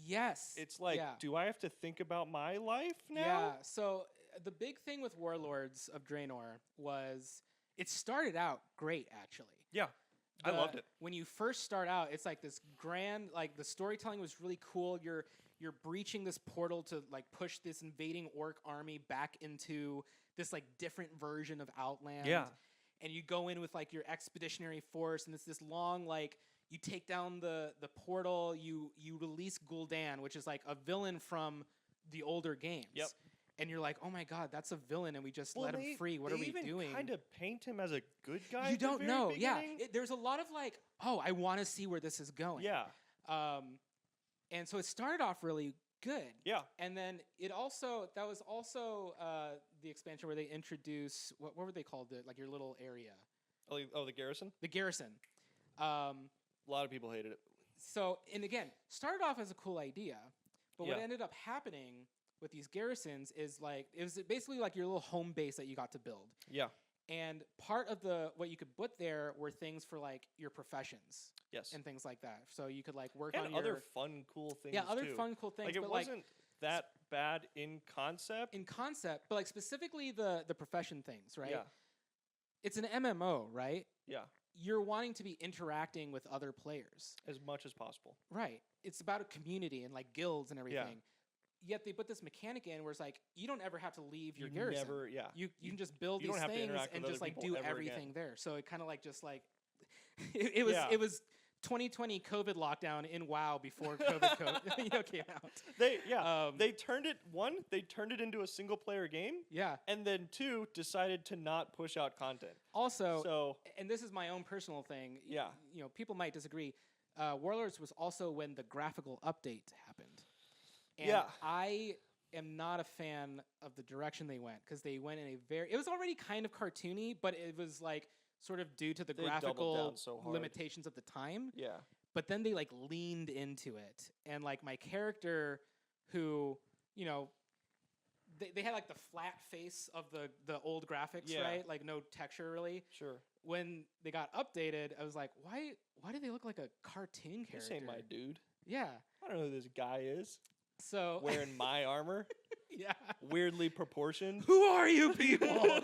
Yes. It's like, yeah. do I have to think about my life now? Yeah. So the big thing with Warlords of Draenor was it started out great, actually. Yeah. I loved it. When you first start out, it's like this grand, like the storytelling was really cool. You're breaching this portal to like push this invading orc army back into this like different version of Outland. Yeah. And you go in with like your expeditionary force, and it's this long like you take down the portal. You release Gul'dan, which is like a villain from the older games. Yep. And you're like, oh my god, that's a villain, and we just let him free. What are we doing? Kind of paint him as a good guy. You don't know. Yeah, beginning. there's a lot of like, oh, I want to see where this is going. Yeah. And so it started off really good. Yeah. And then that was also the expansion where they introduce what were they called? Like your little area. Oh, the garrison. The garrison. A lot of people hated it. So, and again, started off as a cool idea, but what Yeah. ended up happening with these garrisons is like it was basically like your little home base that you got to build. Yeah. And part of what you could put there were things for like your professions. Yes. And things like that. So you could like work And on other fun, cool things. Yeah, other too. fun, cool things. Like it but wasn't that bad in concept. But like specifically the profession things, right? Yeah. It's an MMO, right? Yeah. You're wanting to be interacting with other players. As much as possible. Right. It's about a community and like guilds and everything. Yet they put this mechanic in where it's like you don't ever have to leave your garrison. Never, yeah. You can just build you these don't have to things interact and with just other like people do ever everything again. there. So it kind of like just like it was 2020 COVID lockdown in WoW before COVID came out. They turned it into a single player game. Yeah. And then 2 decided to not push out content. Also, and this is my own personal thing. Yeah. People might disagree. Warlords was also when the graphical update happened. And Yeah. I am not a fan of the direction they went because they went in it was already kind of cartoony, but it was like sort of due to the They doubled graphical down so hard. limitations of the time. Yeah. But then they like leaned into it. And like my character who, they had like the flat face of the old graphics, Yeah. right? Like no texture really. Sure. When they got updated, I was like, why do they look like a cartoon character? This ain't my dude. Yeah. I don't know who this guy is. So Wearing my armor. yeah. Weirdly proportioned. Who are you people?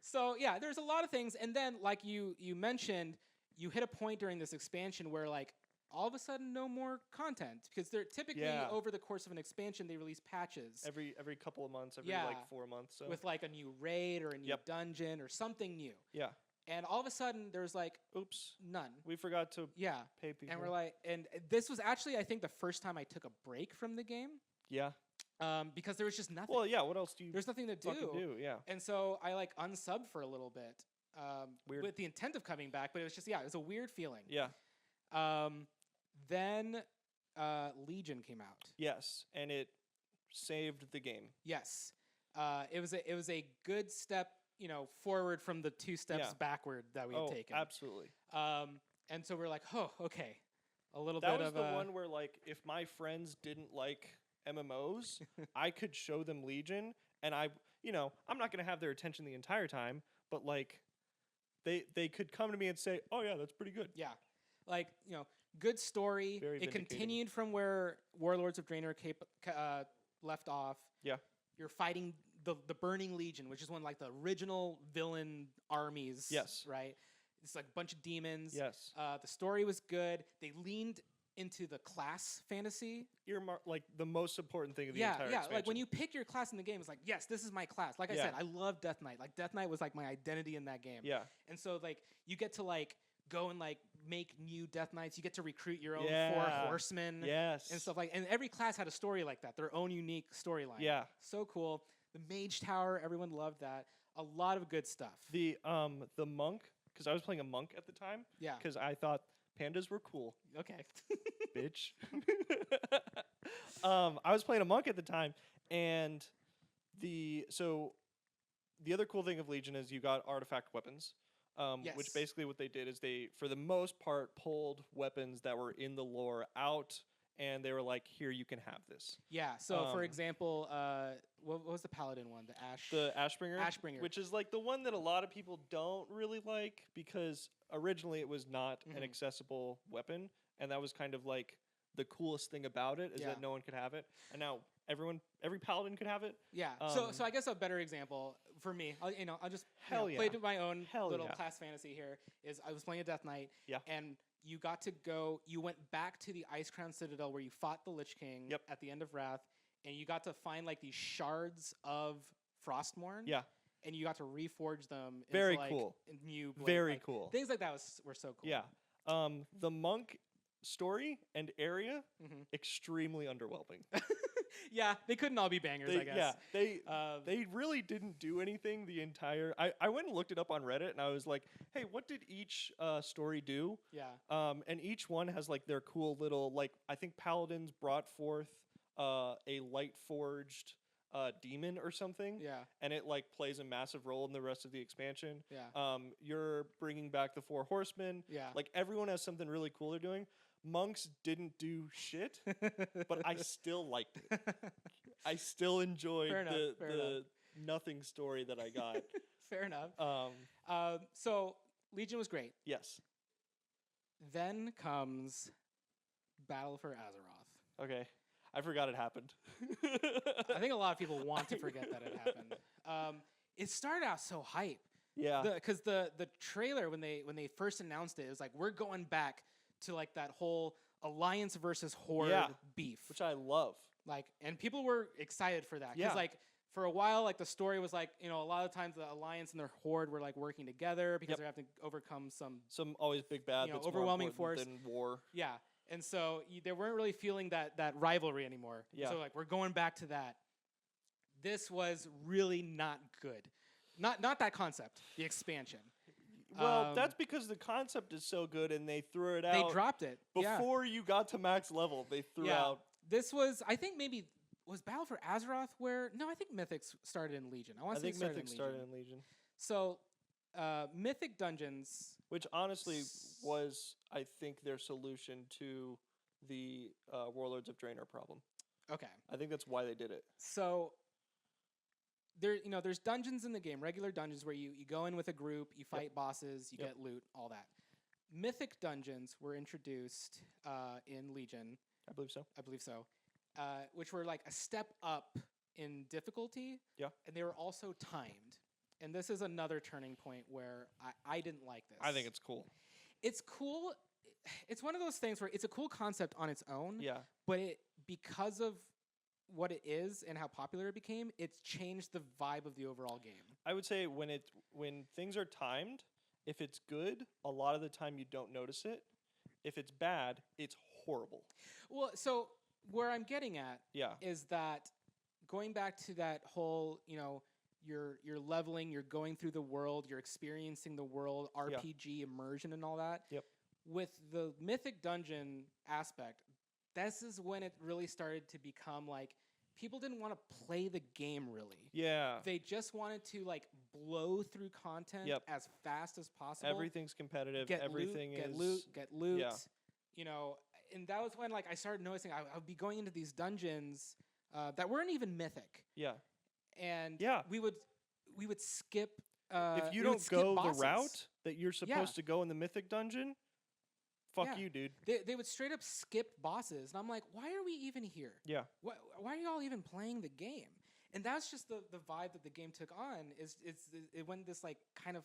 So yeah, there's a lot of things, and then like you mentioned, you hit a point during this expansion where like all of a sudden no more content because they're typically over the course of an expansion they release patches Every couple of months, every like 4 months. So. with like a new raid or a new dungeon or something new. Yeah. And all of a sudden there's like Oops. none. We forgot to pay people. And we're like, and this was actually I think the first time I took a break from the game. Yeah. Because there was just nothing. Well, yeah. What else do you? There's nothing to do. Yeah. And so I like unsubbed for a little bit, Weird. with the intent of coming back, but it was just it was a weird feeling. Yeah. Then Legion came out. Yes, and it saved the game. Yes, it was a good step, forward from the 2 steps backward that we had taken. Absolutely. And so we're like, oh, okay, a little That bit was of the one where like if my friends didn't like MMOs, I could show them Legion, and I'm not gonna have their attention the entire time, but like they could come to me and say, oh yeah, that's pretty good. Yeah, like good story. Very it vindicating. continued from where Warlords of Draenor left off. Yeah. You're fighting the Burning Legion, which is one of like the original villain armies. Yes. Right? It's like a bunch of demons. Yes. The story was good. They leaned into the class fantasy. Like the most important thing of the entire expansion. Like when you pick your class in the game, it's like, yes, this is my class. Like I said, I love Death Knight. Like Death Knight was like my identity in that game. Yeah. And so like you get to like go and like make new Death Knights. You get to recruit your own 4 horsemen. Yes. And stuff like, and every class had a story like that, their own unique storyline. Yeah. So cool. The Mage Tower, everyone loved that. A lot of good stuff. The monk, because I was playing a monk at the time. Yeah. Because I thought pandas were cool. Okay. Bitch. I was playing a monk at the time, and the other cool thing of Legion is you got artifact weapons. Which basically what they did is they, for the most part, pulled weapons that were in the lore out, and they were like, here, you can have this. Yeah, so for example, what was the Paladin one? The Ashbringer? Ashbringer. Which is like the one that a lot of people don't really like because originally it was not an accessible weapon, and that was kind of like the coolest thing about it is that no one could have it, and now every paladin could have it. Yeah. So I guess a better example for me, I'll just play to my own little class fantasy here. Is I was playing a Death Knight, and you got to go. You went back to the Ice Crown Citadel where you fought the Lich King at the end of Wrath, and you got to find like these shards of Frostmourne. Yeah. And you got to reforge them. Very into, like, cool. New Very cool. Things like that were so cool. Yeah. The monk story and area extremely underwhelming. Yeah, they couldn't all be bangers, I guess. Yeah, they really didn't do anything the entire. I went and looked it up on Reddit, and I was like, hey, what did each story do? Yeah. And each one has like their cool little like. I think paladins brought forth a light forged demon or something. Yeah. And it like plays a massive role in the rest of the expansion. Yeah. You're bringing back the 4 horsemen. Yeah. Like everyone has something really cool they're doing. Monks didn't do shit, but I still liked it. I still enjoyed the nothing story that I got. Fair enough. So Legion was great. Yes. Then comes Battle for Azeroth. Okay. I forgot it happened. I think a lot of people want to forget that it happened. It started out so hype. Yeah. Because the trailer when they first announced it was like, we're going back to like that whole Alliance versus Horde beef, which I love. Like, and people were excited for that because like for a while, like the story was like, a lot of times the Alliance and their Horde were like working together because they're having to overcome some always big bad, that's overwhelming force than war. Yeah. And so they weren't really feeling that rivalry anymore. Yeah. So like we're going back to that. This was really not good. Not that concept, the expansion. Well, that's because the concept is so good and they threw it out. They dropped it. Before you got to max level, they threw out. This was, I think was Battle for Azeroth where, no, I think Mythic started in Legion. I think Mythic started in Legion. So, Mythic Dungeons. Which honestly was, I think, their solution to the Warlords of Draenor problem. Okay. I think that's why they did it. So, there's dungeons in the game, regular dungeons where you go in with a group, you fight bosses, you get loot, all that. Mythic dungeons were introduced in Legion. I believe so. Which were like a step up in difficulty. Yeah. And they were also timed. And this is another turning point where I didn't like this. I think it's cool. It's cool. It's one of those things where it's a cool concept on its own. Yeah. But because of what it is and how popular it became, it's changed the vibe of the overall game. I would say when things are timed, if it's good, a lot of the time you don't notice it. If it's bad, it's horrible. Well, so where I'm getting at is that going back to that whole, you're leveling, you're going through the world, you're experiencing the world, RPG immersion and all that. Yep. With the Mythic Dungeon aspect, this is when it really started to become like people didn't want to play the game really. Yeah. They just wanted to like blow through content as fast as possible. Everything's competitive. Everything is get loot. Yeah. And that was when like I started noticing I would be going into these dungeons that weren't even mythic. Yeah. And we would skip if you don't go the route that you're supposed to go in the mythic dungeon, fuck you, dude. They would straight up skip bosses. And I'm like, why are we even here? Yeah. Why are y'all even playing the game? And that's just the vibe that the game took on. It went this like kind of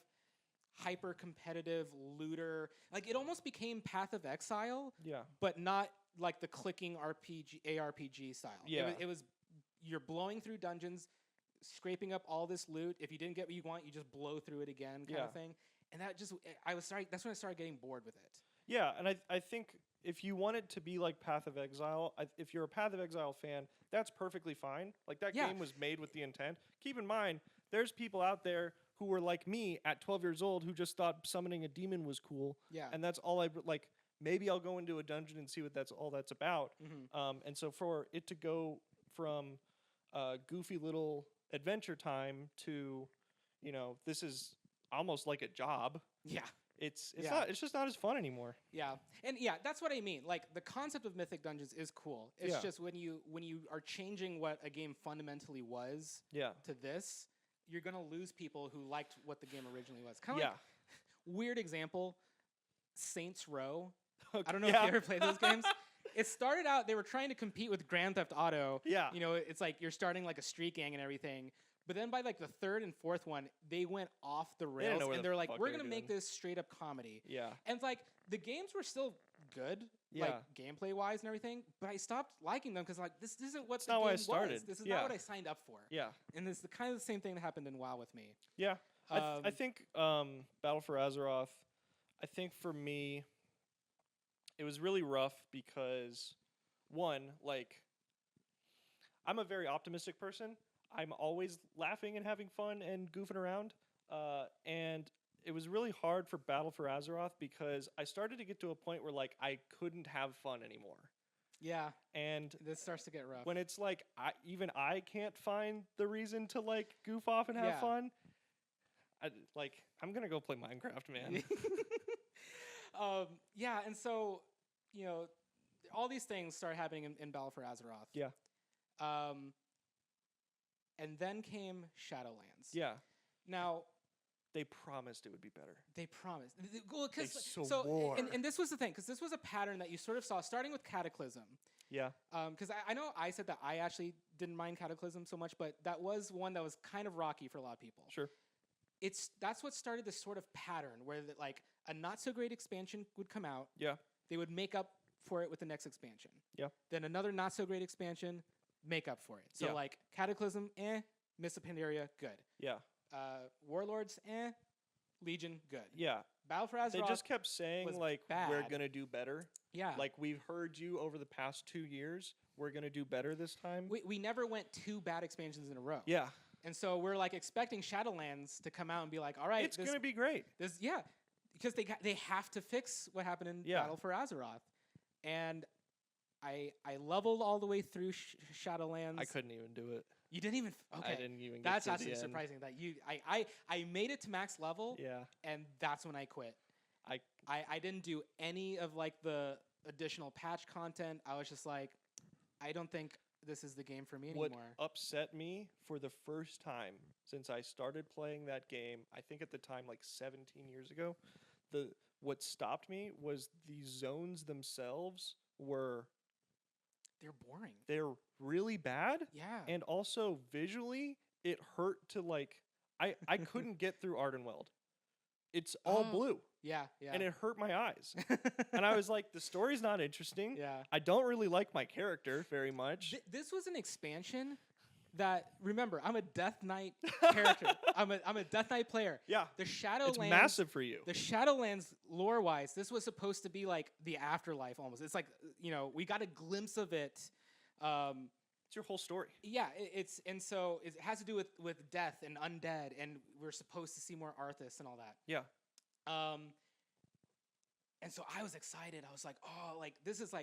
hyper competitive looter. Like it almost became Path of Exile. Yeah. But not like the clicking ARPG style. Yeah. It was you're blowing through dungeons, scraping up all this loot. If you didn't get what you want, you just blow through it again kind of thing. And that's when I started getting bored with it. Yeah, and I think if you want it to be like Path of Exile, if you're a Path of Exile fan, that's perfectly fine. Like that game was made with the intent. Keep in mind, there's people out there who were like me at 12 years old who just thought summoning a demon was cool. Yeah. And that's all like. Maybe I'll go into a dungeon and see what that's about. Mm-hmm. And so for it to go from goofy little adventure time to, this is almost like a job. Yeah. It's just not as fun anymore. Yeah. And that's what I mean. Like the concept of Mythic Dungeons is cool. It's just when you are changing what a game fundamentally was to this, you're going to lose people who liked what the game originally was. Kind of like weird example, Saints Row. Okay. I don't know if you ever played those games. it started out, they were trying to compete with Grand Theft Auto. Yeah. You know, it's like you're starting like a street gang and everything. But then by like the third and fourth one, they went off the rails, know what and the they're like, fuck we're they were going to make doing. this straight up comedy. Yeah. And it's like, the games were still good, Yeah. like gameplay wise and everything, but I stopped liking them because like, this isn't what the not game why I was. started. This is Yeah. not what I signed up for. Yeah. And it's kind of the same thing that happened in WoW with me. Yeah. I Um, think Battle for Azeroth, I think for me, it was really rough because, one, like, I'm a very optimistic person. I'm always laughing and having fun and goofing around. And it was really hard for Battle for Azeroth because I started to get to a point where, like, I couldn't have fun anymore. Yeah, And this starts to get rough. when it's like, I can't find the reason to, like, goof off and have Yeah. fun, I'm going to go play Minecraft, man. Yeah, and so, you know, all these things start happening in Battle for Azeroth. Yeah. And then came Shadowlands. Yeah. Now, They promised it would be better. they promised. Well, They 'cause- swore. and this was the thing, because this was a pattern that you sort of saw, starting with Cataclysm. Yeah. Because I know I said that I actually didn't mind Cataclysm so much, but that was one that was kind of rocky for a lot of people. Sure. That's what started this sort of pattern where like a not so great expansion would come out. Yeah. They would make up for it with the next expansion. Yeah. Then another not so great expansion, make up for it. So Yeah. like Cataclysm, Mists of Pandaria, good. Yeah. Warlords, Legion, good. Yeah. Battle for Azeroth, They just kept saying, was like, we're bad. going to do better. yeah. Like, we've heard you over the past 2 years. We're going to do better this time. we never went 2 bad expansions in a row. Yeah. And so we're like expecting Shadowlands to come out and be like, all right, It's going to be great. because they have to fix what happened in Yeah. Battle for Azeroth. And I leveled all the way through Shadowlands. I couldn't even do it. You didn't even okay. I didn't even get That's to actually the end. surprising that I made it to max level, Yeah. and that's when I quit. I I didn't do any of like the additional patch content. I was just like, I don't think this is the game for me What anymore. upset me for the first time since I started playing that game, I think at the time like 17 years ago, what stopped me was the zones themselves They're boring. they're really bad. Yeah. And also visually, it hurt to like I couldn't get through Ardenweld. It's all Oh. blue. yeah. And it hurt my eyes. And I was like, the story's not interesting. yeah. I don't really like my character very much. This was an expansion that, remember, I'm a Death Knight character. I'm a Death Knight player. Yeah. The Shadowlands. It's massive for you. The Shadowlands lore-wise, this was supposed to be like the afterlife almost. It's like, we got a glimpse of it. It's your whole story. Yeah, and so it has to do with death and undead, and we're supposed to see more Arthas and all that. Yeah. And so I was excited. I was like, oh, like this is my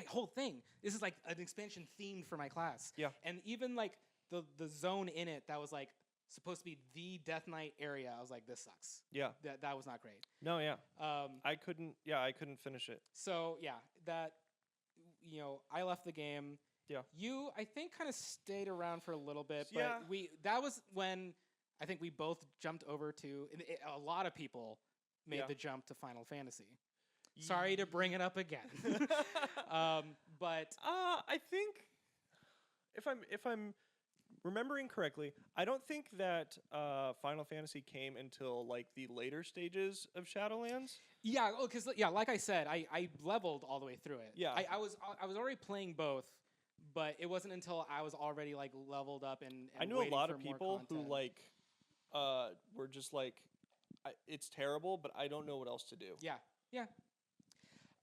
whole thing. This is like an expansion themed for my class. Yeah. And even like the zone in it that was like supposed to be the Death Knight area, I was like, this sucks. Yeah. That was not great. No, yeah. I couldn't finish it. So yeah, I left the game. Yeah. You, I think, kind of stayed around for a little bit, but Yeah. that was when I think we both jumped over to, a lot of people made Yeah. the jump to Final Fantasy. Sorry to bring it up again. But I think if I'm remembering correctly, I don't think that Final Fantasy came until like the later stages of Shadowlands. yeah, because like I said, I leveled all the way through it. Yeah. I was already playing both, but it wasn't until I was already like leveled up and I knew a waiting lot for of more people who content. like were just like, it's terrible, but I don't know what else to do. Yeah.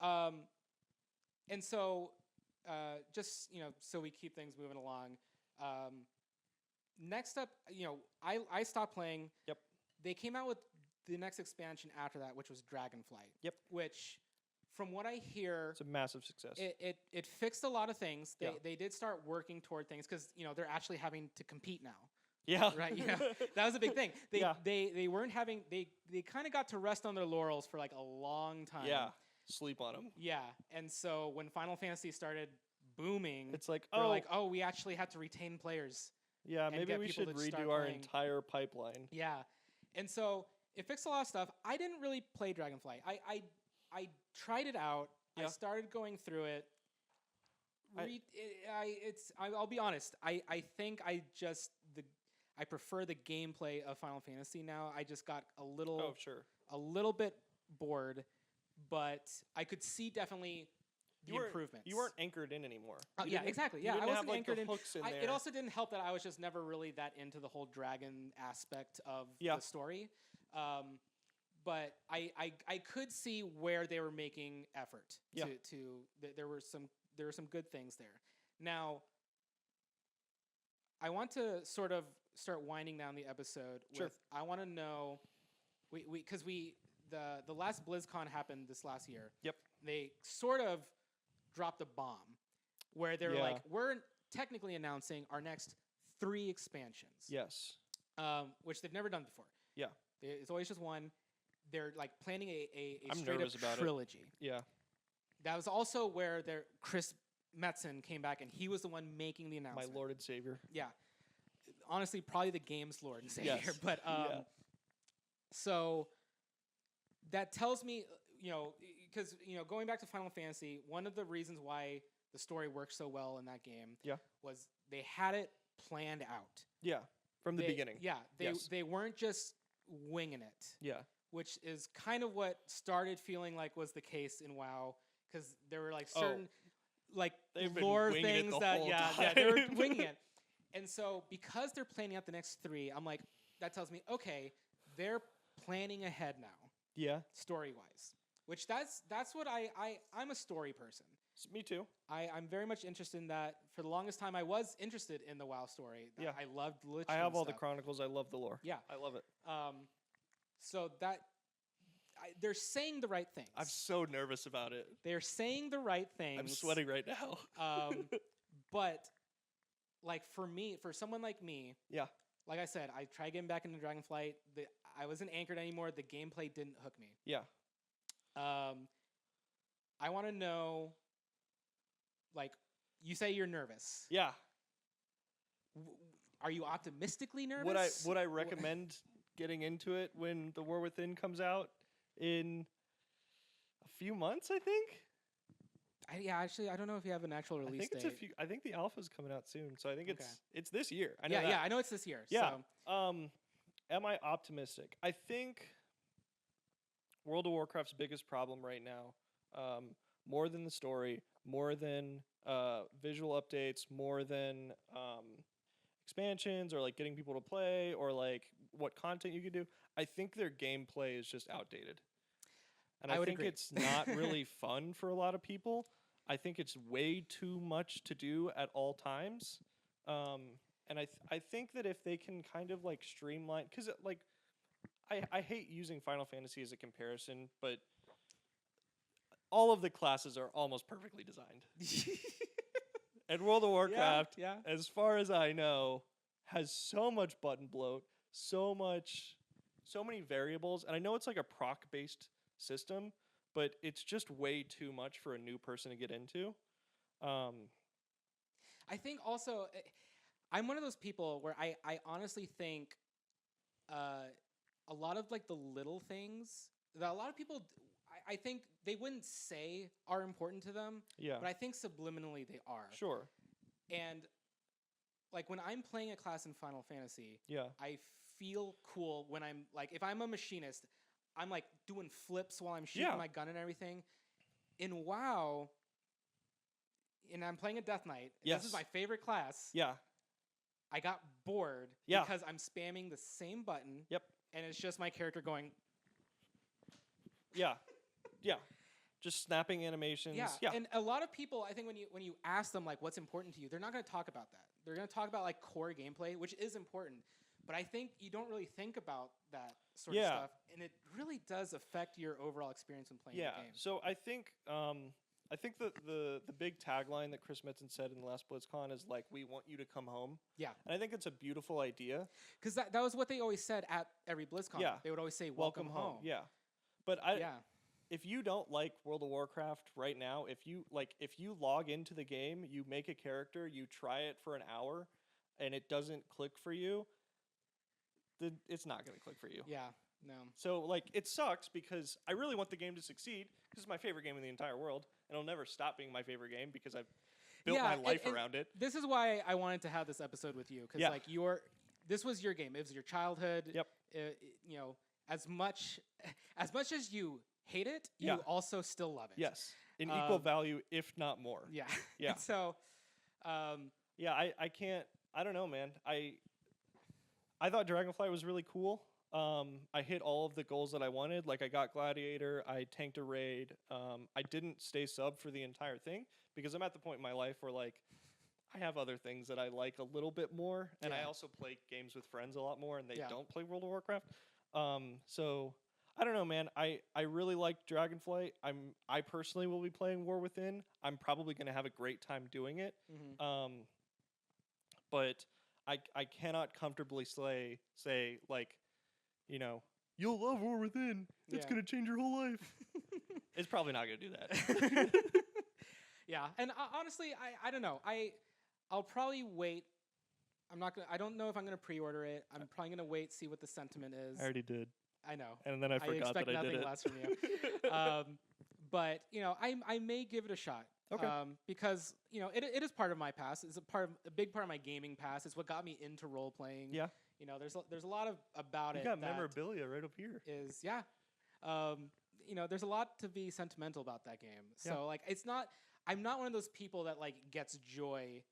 And so, just so we keep things moving along. Next up, I stopped playing. Yep. They came out with the next expansion after that, which was Dragonflight. Yep. Which, from what I hear, It's a massive success. it fixed a lot of things. Yeah. They did start working toward things because they're actually having to compete now. yeah. Right, that was a big thing. Yeah. They weren't having they kind of got to rest on their laurels for like a long time. Yeah. Sleep on them. Yeah, and so when Final Fantasy started booming, It's like, we're oh, like, oh, we actually had to retain players. yeah, and maybe get we people should to start redo our playing. entire pipeline. Yeah, and so it fixed a lot of stuff. I didn't really play Dragonflight. I tried it out. I Yeah. started going through it. I'll be honest. I think I prefer the gameplay of Final Fantasy now. I just got a little bit bored, but I could see definitely the improvements. You weren't anchored in anymore. Yeah, exactly. Yeah, I wasn't anchored in. hooks in there. It also didn't help that I was just never really that into the whole dragon aspect of the story. But I could see where they were making effort. There were some good things there. Now, I want to sort of start winding down the episode. Sure. I want to know, because the last BlizzCon happened this last year. Yep. They sort of dropped a bomb where they're like, we're technically announcing our next 3 expansions. Yes. Which they've never done before. Yeah. It's always just one. They're like planning a I'm straight nervous up about trilogy. It. Yeah. That was also where Chris Metzen came back, and he was the one making the announcement. My Lord and Savior. Yeah. Honestly, probably the game's Lord and Savior. Yes. But so that tells me, because going back to Final Fantasy, one of the reasons why the story worked so well in that game was they had it planned out. Yeah. From the beginning. Yeah. They weren't just winging it. Yeah. Which is kind of what started feeling like was the case in WoW, because there were like certain lore things that they were winging it. And so because they're planning out the next 3, I'm like, that tells me, okay, they're planning ahead now. Yeah. Story-wise. Which that's what I'm a story person. Me too. I'm very much interested in that. For the longest time, I was interested in the WoW story. Yeah. I loved Lich. I have all the chronicles. I love the lore. Yeah. I love it. So they're saying the right things. I'm so nervous about it. They're saying the right things. I'm sweating right now. But like for someone like me, like I said, I tried getting back into Dragonflight. I wasn't anchored anymore. The gameplay didn't hook me. Yeah. I want to know, like, you say you're nervous. Yeah. Are you optimistically nervous? Would I recommend getting into it when The War Within comes out in a few months, I think? Actually, I don't know if you have an actual release date. I think the alpha's coming out soon, so I think it's this year. I know I know it's this year. Yeah. So. Am I optimistic? I think World of Warcraft's biggest problem right now, more than the story, more than visual updates, more than expansions or like getting people to play or like what content you can do, I think their gameplay is just outdated. And I think agree. It's not really fun for a lot of people. I think it's way too much to do at all times. And I think that if they can kind of like streamline, because like I hate using Final Fantasy as a comparison, but all of the classes are almost perfectly designed. And World of Warcraft, as far as I know, has so much button bloat, so many variables, and I know it's like a proc-based system, but it's just way too much for a new person to get into. I think also, I'm one of those people where I honestly think a lot of like the little things that a lot of people, I think they wouldn't say are important to them, but I think subliminally they are. Sure. And like when I'm playing a class in Final Fantasy, I feel cool when I'm like, if I'm a machinist, I'm like doing flips while I'm shooting my gun and everything. In WoW, and I'm playing a Death Knight. This is my favorite class. Yeah. I got bored because I'm spamming the same button. Yep. And it's just my character going. Yeah. Yeah. Just snapping animations. Yeah. And a lot of people, I think when you ask them like what's important to you, they're not going to talk about that. They're going to talk about like core gameplay, which is important. But I think you don't really think about that sort of stuff, and it really does affect your overall experience when playing the game. So I think the big tagline that Chris Metzen said in the last BlizzCon is like, "We want you to come home." Yeah, and I think it's a beautiful idea because that was what they always said at every BlizzCon. Yeah, they would always say, "Welcome home." Yeah, but if you don't like World of Warcraft right now, if you log into the game, you make a character, you try it for an hour, and it doesn't click for you, then it's not going to click for you. Yeah, no. So, like, it sucks because I really want the game to succeed because it's my favorite game in the entire world, and it'll never stop being my favorite game because built Yeah, my and- life and around it. This is why I wanted to have this episode with you because Yeah. like this was your game. It was your childhood. Yep. You know, as much as you hate it, Yeah. you also still love it. Yes, in equal Um, value, if not more. Yeah. Yeah. So, Yeah, I can't. I don't know, man. I thought Dragonflight was really cool. I hit all of the goals that I wanted. Like I got Gladiator, I tanked a raid. I didn't stay sub for the entire thing because I'm at the point in my life where like I have other things that I like a little bit more, and I Yeah. also play games with friends a lot more, and they Yeah. don't play World of Warcraft. So I don't know, man. I really like Dragonflight. I personally will be playing War Within. I'm probably going to have a great time doing it. mhm. But I cannot comfortably say like, you know, you'll love War Within. It's Yeah. gonna change your whole life. It's probably not gonna do that. Yeah, and honestly, I don't know. I'll probably wait. I don't know if I'm gonna pre-order it. I'm probably gonna wait, see what the sentiment is. I already did, I know. and then I forgot expect that I did nothing it. less from you. But you know, I may give it a shot. Okay. Because you know, it is part of my past. It's a big part of my gaming past. It's what got me into role playing. Yeah. You know, there's a lot about You it. got that memorabilia right up here. is yeah. You know, there's a lot to be sentimental about that game. So Yeah. like, I'm not one of those people that like gets joy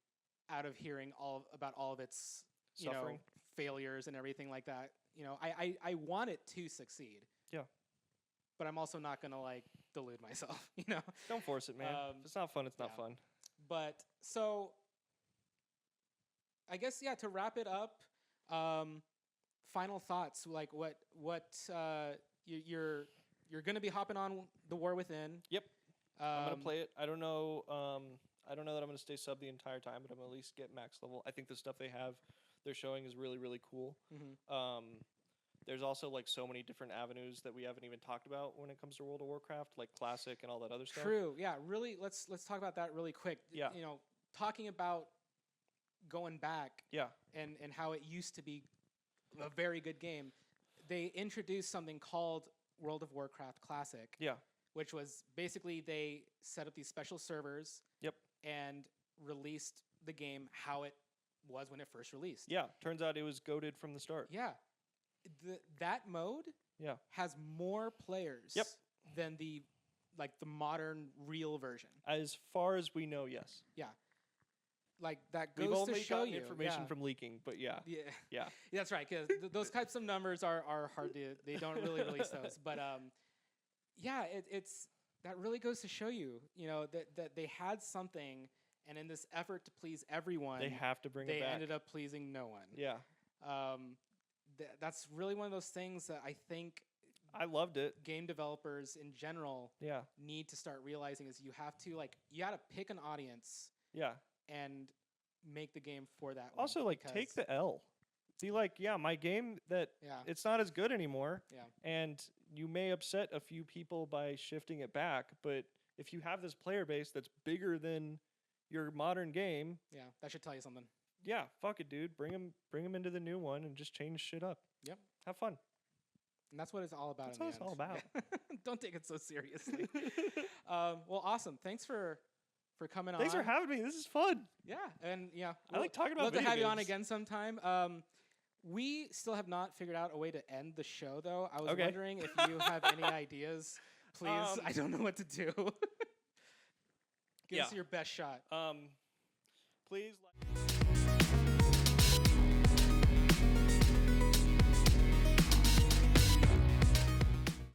out of hearing about all of its Suffering. failures and everything like that. You know, I want it to succeed. Yeah. But I'm also not gonna like delude myself. You know. Don't force it, man. If it's not fun, it's not yeah. fun. But so I guess to wrap it up, final thoughts, like what you're gonna be hopping on the War Within. Yep. I'm gonna Um, play it. I don't know. I don't know that I'm gonna stay sub the entire time, but I'm gonna at least get max level. I think the stuff they're showing is really, really cool. mhm. There's also like so many different avenues that we haven't even talked about when it comes to World of Warcraft, like classic and all that other stuff. True. Yeah. Really. Let's talk about that really quick. Yeah. You know, talking about going back Yeah. and how it used to be a very good game. They introduced something called World of Warcraft Classic. Yeah. Which was basically they set up these special servers. Yep. And released the game how it was when it first released. Yeah. Turns out it was goated from the start. Yeah. That mode Yeah. has more players Yep. than the modern real version. As far as we know, yes. Yeah. Like that We've goes to only show gotten you information yeah. from leaking, but yeah. Yeah. Yeah. That's right, because those types of numbers are hard to. They don't really release those, but yeah, it's that really goes to show you, that they had something, and in this effort to please everyone, They have to bring it they back. ended up pleasing no one. Yeah. That's really one of those things that I think I loved it. game developers in general Yeah. need to start realizing is you have to you got to pick an audience Yeah. and make the game for that one. Also, like, take the L. Be like, yeah, my game that Yeah. it's not as good anymore. Yeah. And you may upset a few people by shifting it back, but if you have this player base that's bigger than your modern game, Yeah, that should tell you something. yeah, fuck it, dude. Bring them into the new one and just change shit up. Yep. Have fun. And that's what it's all about. That's in what the it's all end. about. Yeah. Don't take it so seriously. Well, awesome. Thanks for coming on. Thanks for having me. This is fun. Yeah, and yeah, I like talking about love to video have you on games. again sometime. We still have not figured out a way to end the show, though. I was Okay. wondering if you have any ideas. Please, I don't know what to do. Give us Yeah. your best shot. Please.